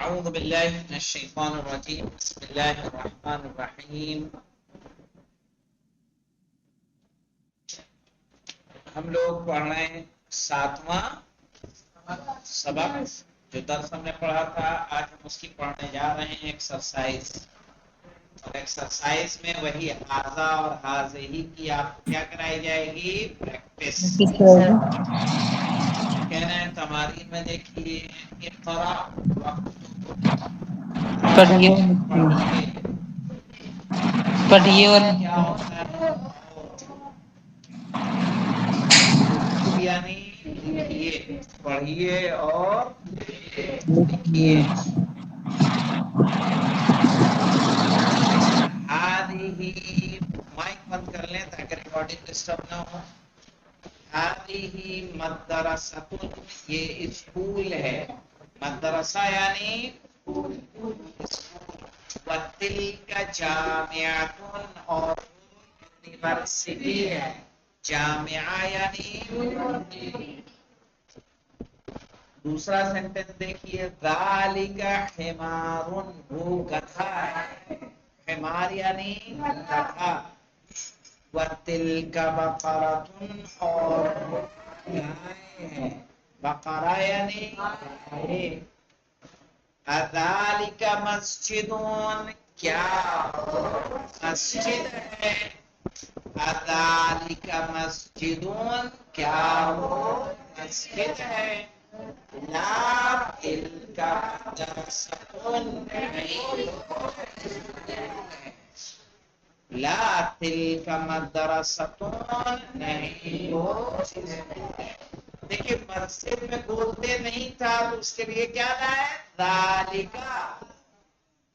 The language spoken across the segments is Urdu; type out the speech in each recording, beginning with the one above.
اعوذ باللہ من الشیطان الرجیم بسم اللہ الرحمن الرحیم. ہم لوگ پڑھ رہے ہیں 7واں سبق. جو درس ہم نے پڑھا تھا آج ہم اس کی پڑھنے جا رہے ہیں ایکسرسائز. اور ایکسرسائز میں وہی حاضہ اور حاضہی کی آپ کو کیا کرائی جائے گی؟ پریکٹس. کہنا ہے تمارین میں دیکھیے اقرا پڑھیے پڑھیے اور کیا ہوتا ہے؟ یعنی لکھیے، پڑھیے اور لکھیے. ہی مائک بند کر لیں تاکہ ریکارڈنگ ڈسٹرب نہ ہو. ہی مدرسہ، یہ اسکول ہے. مدرسہ یعنی وتل کا جامعۃ، اور یونیورسٹی ہے. جامعہ یعنی دوسرا سینٹنس دیکھیے، ذالک حمار، وہ گدھا ہے. حمار یعنی گدھا. وتلک بقرۃ، اور گائے ہے. بقرہ یعنی گائے. اذالک مسجد، کیا مسجد ہے؟ اذالک مسجد، کیا وہ مسجد ہے؟ لا تلک مدرسۃ، لا تلک مدرسۃ، نہیں وہ. دیکھیے مسجد میں بولتے نہیں تھا تو اس کے لیے کیا لائے؟ ذالکا.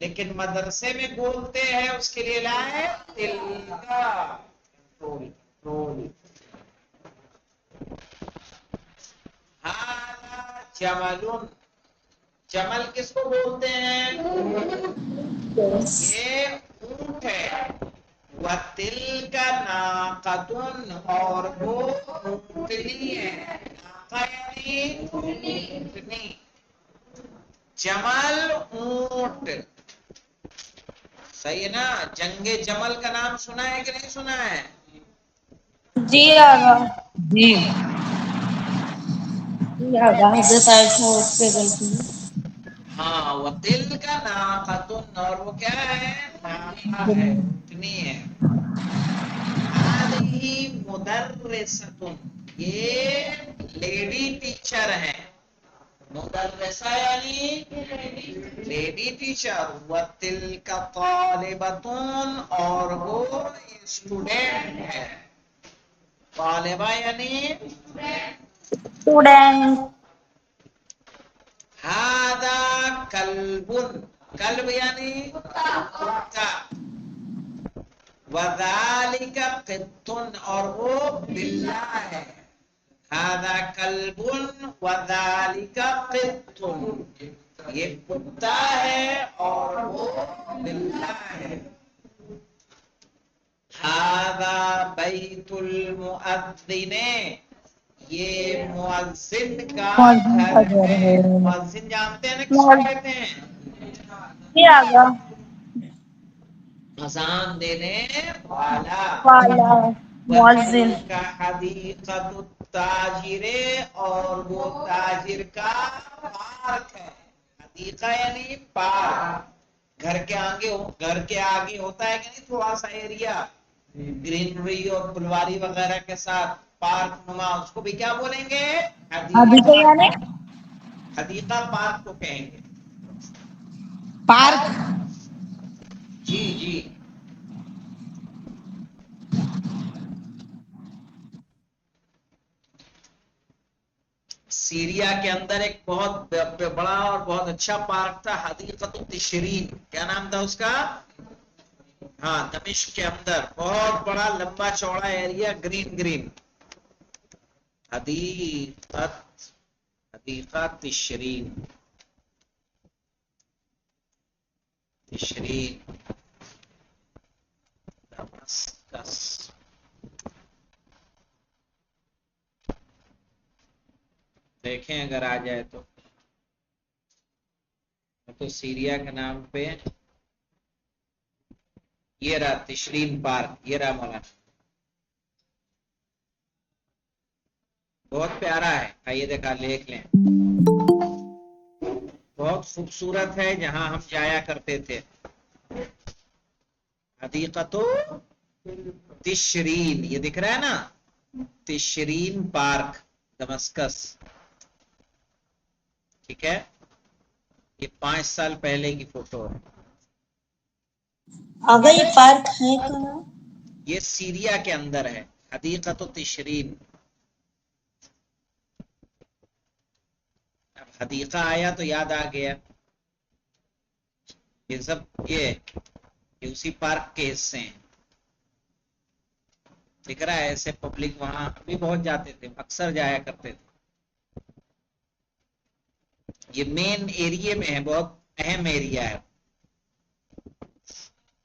لیکن مدرسے میں بولتے ہیں اس کے لیے لائے تلکا. ہاذا جمل، جمل کس کو بولتے ہیں؟ یہ اونٹ ہے. وَتِلْكَ نَاقَةٌ، اور وہ اونٹنی ہے. ناقہ یعنی اونٹنی. جمل اونٹ، صحیح ہے نا؟ جنگ جمل کا نام سنا ہے کہ نہیں سنا ہے؟ جی آگا جی آگا حضرت عائشہ اس پہ گئی تھی. ہاں، وَتِلْكَ نَاقَةٌ، اور وہ کیا ہے؟ ناقہ ہے، اونٹنی ہے. هذه مدرسة، یہ لیڈی ٹیچر ہے. مدرسہ یعنی لیڈی ٹیچر. وَتِلْكَ طَالِبَةٌ، اور وہ اسٹوڈنٹ ہے. طالبہ یعنی اسٹوڈینٹ. هذا کلب، کلب یعنی کتا. وَذَلِكَ قِطٌّ، اور وہ بلا ہے. هذا کلب وذلك قط، یہ کتا ہے اور وہ بلا ہے. هذا بیت المؤذن، یہ مؤذن کا گھر ہے. مؤذن جانتے ہیں نا کس کو کہتے ہیں؟ جی آگا اذان دینے والا. والا مؤذن. وَتِلْكَ حَدِيقَةُ التَّاجِرِ، اور وہ تاجر کا پارک ہے. حدیقہ یعنی پارک. گھر کے آگے ہوتا ہے کہ نہیں تھوڑا سا ایریا گرینری اور پھلواری وغیرہ کے ساتھ پارک نما، اس کو بھی کیا بولیں گے؟ ابھی تو حدیقہ. یعنی حدیقہ پارک کو کہیں گے. پارک. جی جی. سیریا کے اندر ایک بہت بڑا اور بہت اچھا پارک تھا، حدیقۃ التشرین. کیا نام تھا اس کا؟ ہاں، دمشق کے اندر بہت بڑا لمبا چوڑا ایریا، گرین گرین. حدیقہ تشرین، تشرین دمسکس. دیکھیں اگر آ جائے تو. تو سیریا کے نام پہ یہ رہا تشرین پارک، یہ رہا مولانا، بہت پیارا ہے، آئیے دیکھا لکھ لیں، بہت خوبصورت ہے، جہاں ہم جایا کرتے تھے، حدیقۃ تشرین، یہ دکھ رہا ہے نا، تشرین پارک دمسکس، ٹھیک ہے، یہ 5 سال پہلے کی فوٹو ہے، آگا یہ پارک ہے کہاں؟ یہ سیریا کے اندر ہے، حدیقۃ تشرین، اب حدیقہ آیا تو یاد آ گیا، یہ سب یہ اسی پارک کے حصے ہیں، دکھ رہا ہے، ایسے پبلک وہاں بھی بہت جاتے تھے، اکثر جایا کرتے تھے، یہ مین ایریے میں ہے، بہت اہم ایریا ہے،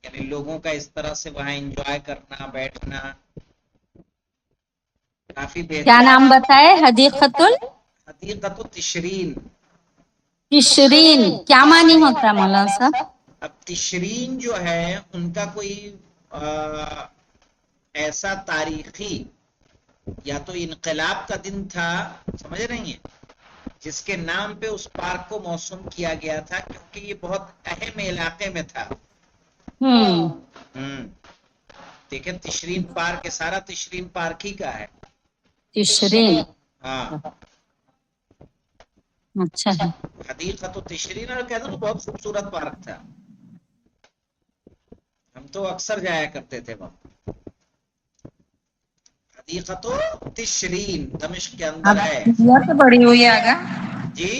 یعنی لوگوں کا اس طرح سے وہاں انجوائے کرنا، بیٹھنا کافی کیا بہتر، نام بتائے؟ حدیقۃ حدیقۃ تشرین، التشرین کیا معنی ہوتا ہے مولانا صاحب؟ اب تشرین جو ہے ان کا کوئی ایسا تاریخی یا تو انقلاب کا دن تھا، سمجھ رہی ہیں، جس کے نام پہ اس پارک کو موسوم کیا گیا تھا، کیونکہ یہ بہت اہم علاقے میں تھا، دیکھیں تشرین پارک، سارا تشرین پارک ہی کا ہے، تشرین، ہاں، اچھا ہے، حدیقۃ تشرین، اور کہتے ہیں بہت خوبصورت پارک تھا، ہم تو اکثر جایا کرتے تھے وہاں، حدیقۃ تشرین دمشق کے اندر آپ ہے، سیریا سے پڑی ہوئی ہے آگا؟ جی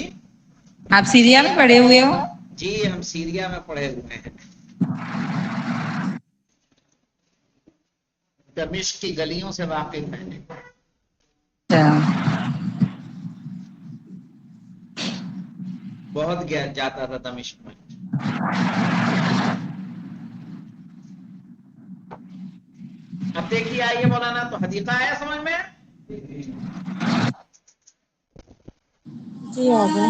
آپ سیریا میں پڑے ہوئے ہو؟ جی ہم سیریا میں پڑھے ہوئے ہیں، دمشق کی گلیوں سے واقف ہیں، بہت گیا جاتا تھا دمشق میں، اب دیکھیے آئیے مولانا، تو حدیقہ آیا سمجھ میں، جی آگا،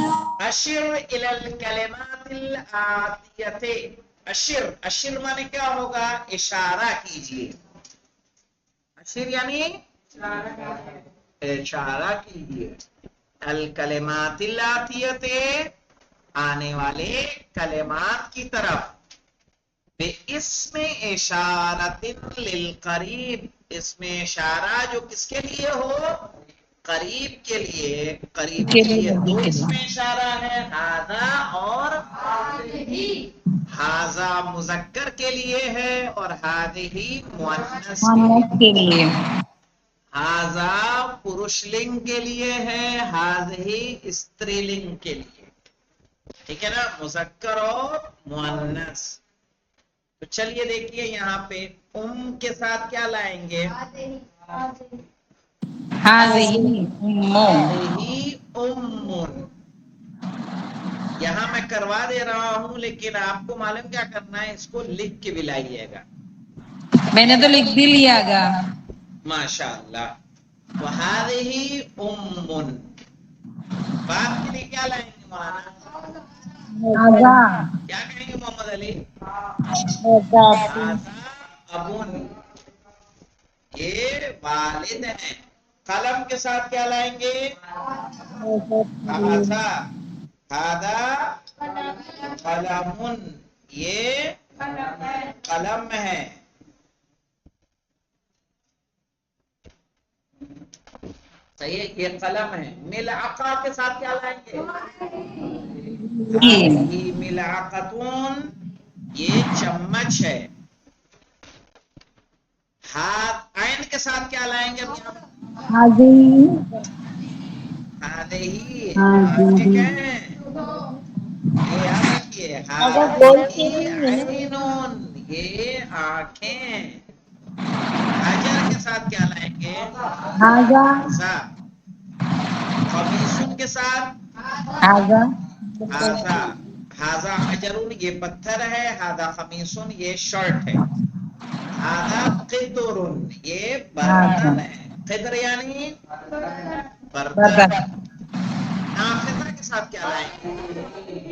اشر الی الکلمات الآتیۃ، اشر مانے کیا ہوگا؟ اشارہ کیجیے، اشر یعنی اشارہ کیجیے، الکلمات الآتیۃ، آنے والے کلمات کی طرف، بِاسْمِ اشارۃ للقریب، اس میں اشارہ جو کس کے لیے ہو؟ قریب کے لیے، قریب کے لیے دو اس میں اشارہ ہے، ھذا اور ھذا مذکر کے لیے ہے، اور ھذہ مؤنث کے لیے، کے لیے، ھذا پروش لنگ کے لیے ہے، ھذہ استری لنگ کے لیے، ٹھیک ہے نا، مذکر اور مؤنث، تو چلیے دیکھیے یہاں پہ کے ساتھ کیا لائیں گے؟ ہاذہی ھذہ ام، یہاں میں کروا دے رہا ہوں، لیکن آپ کو معلوم کیا کرنا ہے، اس کو لکھ کے بھی لائیے گا، میں نے تو لکھ بھی لیا گا، ماشاء اللہ، وَھَذِهِ أُمٌّ، بات کے لیے کیا لائیں گے مولانا؟ آگا، کیا کہیں گے محمد علی؟ ھذا ابن، یہ والد ہیں، قلم کے ساتھ کیا لائیں گے؟ ھذا، ھذا قلم، یہ قلم ہے، صحیح ہے، یہ قلم ہے، ملعقہ کے ساتھ کیا لائیں گے؟ ھذہ ملعقۃ، یہ چمچ ہے، عین کے ساتھ کیا لائیں گے؟ ہاذہی، ھذہ، آنکھیں ہاذہی، کیا ہیں؟ یہ یاد رکھیے، آگا گول ھذہ کے نہیں ہے، عین، یہ آنکھیں، حجر کے ساتھ کیا لائیں گے؟ ھذا، ھذا، قمیصن کے ساتھ ھذا، ھذا، ھذا حجر، یہ پتھر ہے، ھذا قمیصن، یہ شرٹ ہے، ھذا قدر، یہ برتن ہے، قدر یعنی برتن، برتن، نافذہ کے ساتھ کیا لائیں گے؟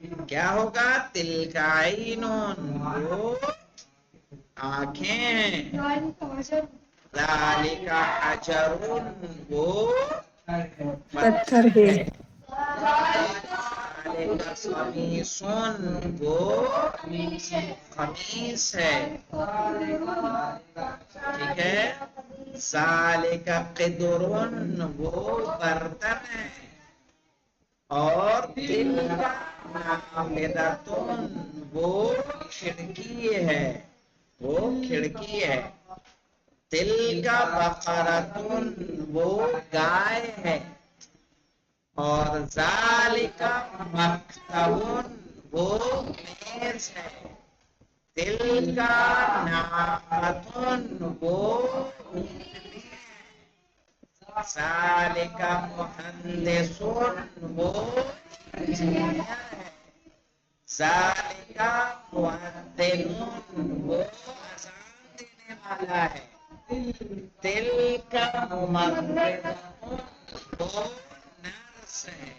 کیا ہوگا؟ تلک عینون، وہ آنکھیں ہیں. ذالک حجرون، وہ پتھر پتھر ہے. ہے. ذالک قمیصون، وہ قمیص ہے. ٹھیک ہے. ذالک قدرون، وہ برتن ہے. اور تلک نافذتون، وہ کھڑکی ہے، وہ کھڑکی ہے. تلک بقرتون، وہ گائے ہے. اور ذالک مکتبون، وہ میز ہے. تلک ناقۃ، وہ اونٹنی ہے. ذالک مہندسون، وہ انجینئر ہے. ذالک مؤذنون، وہ اذان دینے والا ہے. تلک ممرضتون، وہ نرس ہے.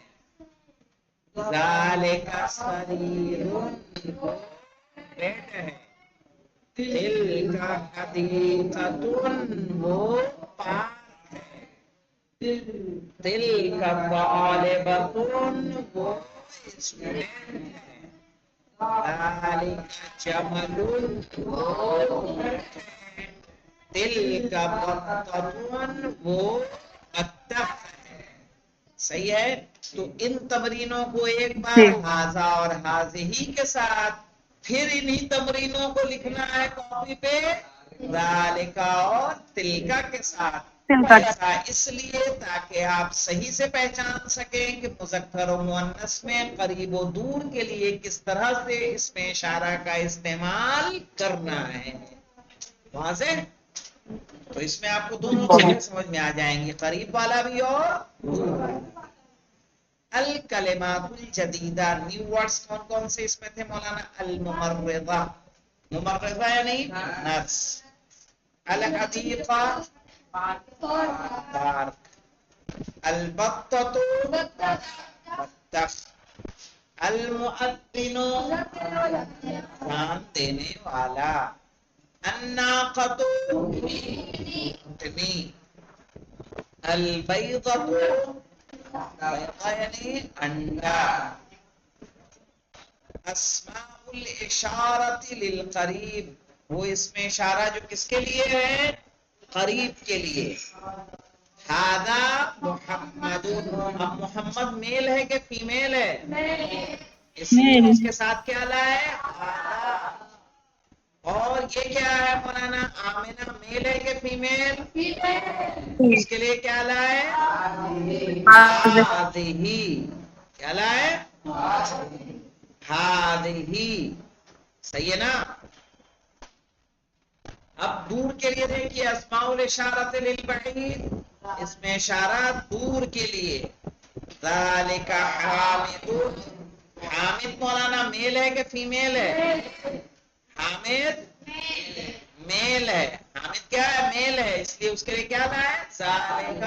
ذالک سریرون، وہ بیڈ ہے. تلک حدیقتون، وہ پارک ہے. تلک طالبتون، وہ اسٹوڈنٹ ہے. ذالک جملون، وہ اونٹ ہے. تلک بطتون، وہ بطخ ہے. صحیح ہے. تو ان تمرینوں کو ایک بار ہاذا اور ہاذہی کے ساتھ، پھر انہی تمرینوں کو لکھنا ہے کاپی پہ ذالک اور تلکا کے ساتھ. ایسا اس لیے تاکہ آپ صحیح سے پہچان سکیں کہ مذکر و مؤنث میں قریب و دور کے لیے کس طرح سے اس میں اشارہ کا استعمال کرنا ہے. واضح؟ تو اس میں آپ کو دونوں چیزیں سمجھ میں آ جائیں گی، قریب والا بھی اور دور والا. الکلمات الجدیدہ، نیو ورڈز کون کون سے اس میں تھے مولانا؟ الممرضہ، ممرضہ یعنی نرس. الحدیقہ، پارک. البطۃ، بطخ. المؤذن، اذان دینے والا. الناقۃ، اونٹنی. البیضۃ، بیضہ یعنی انڈا. اسماء الاشارۃ للقریب، وہ اس میں اشارہ جو کس کے لیے ہے؟ قریب کے لیے. ھذا محمد، اب محمد میل ہے کہ فیمیل ہے؟ اس لیے اس کے ساتھ کیا لائے؟ ھذا. اور یہ کیا ہے مولانا؟ آمنہ میل ہے کہ فیمیل؟ اس کے لیے کیا لائے؟ ھذہ. کیا لائے؟ ھذہ. صحیح ہے نا؟ اب دور کے لیے دیکھیے، اسماء الاشارۃ للبعید، اس میں اشارہ دور کے لیے. ذالک حامد، حامد مولانا میل ہے کہ فیمیل ہے؟ حامد میل ہے. حامد کیا ہے؟ میل ہے. اس لیے اس کے لیے کیا لائے؟ ذالک.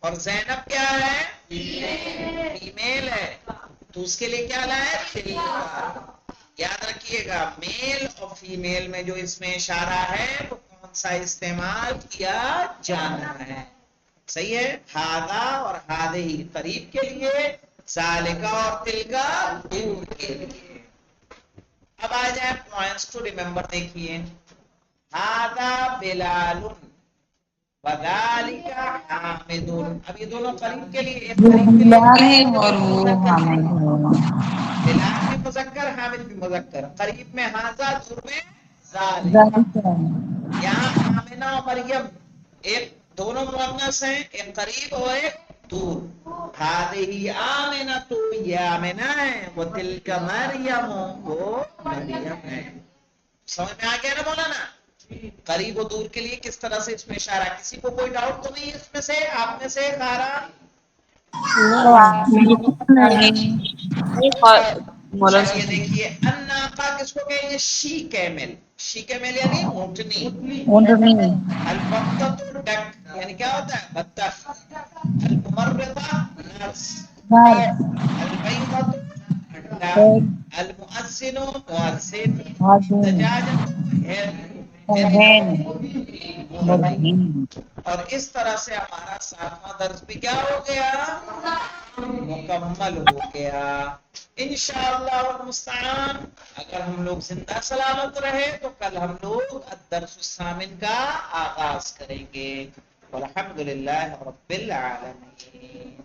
اور زینب کیا ہے؟ فیمیل ہے. تو اس کے لیے کیا لائے؟ تلک. یاد رکھیے گا، میل اور فیمیل میں جو اس میں اشارہ ہے وہ کون سا استعمال کیا جانا ہے. صحیح ہے. ھذا اور ھذہ قریب کے لیے، ذالک اور تلکا دور کے لیے. اب آ جائے پوائنٹس ٹو ریمبر. دیکھیے، ھذا بلال وذالک حامد. اب یہ دونوں قریب کے لیے، ایک وہ قریب کے لیے بلال ہے قریب اور بھی وہ مذکر ہے. حامد ہے. بلال بھی مذکر، حامد بھی مذکر. قریب میں ھذا، دور میں ذالک. ذالک ہے. یہاں آمنہ اور مریم ایک دونوں مؤنث ہیں، ایک قریب اور ایک دور. ھذہ آمنۃ، یہ آمنہ ہے. وتلک مریم، وہ مریم ہے. سمجھ میں آ گیا نا مولانا؟ قریب و دور کے لیے کس طرح سے اس میں اشارہ. کسی کو کوئی ڈاؤٹ تو نہیں اس میں سے؟ آپ میں سے خارا؟ چلیے دیکھیے، الناقہ کس کو کہیں گے؟ شی کیمل. شی کیمل یعنی اونٹنی. اونٹنی. البطۃ ڈک، یعنی کیا ہوتا ہے؟ بطخ. الممرضہ نرس. نر. البیضۃ المؤذن مؤذن مؤذن دجاجہ مدھن اور اس طرح سے ہمارا 7واں درس بھی کیا ہو گیا مکمل ہو گیا انشاءاللہ المستعان اگر ہم لوگ زندہ سلامت رہے تو کل ہم لوگ الدرس الثامن کا آغاز کریں گے والحمدللہ رب العالمین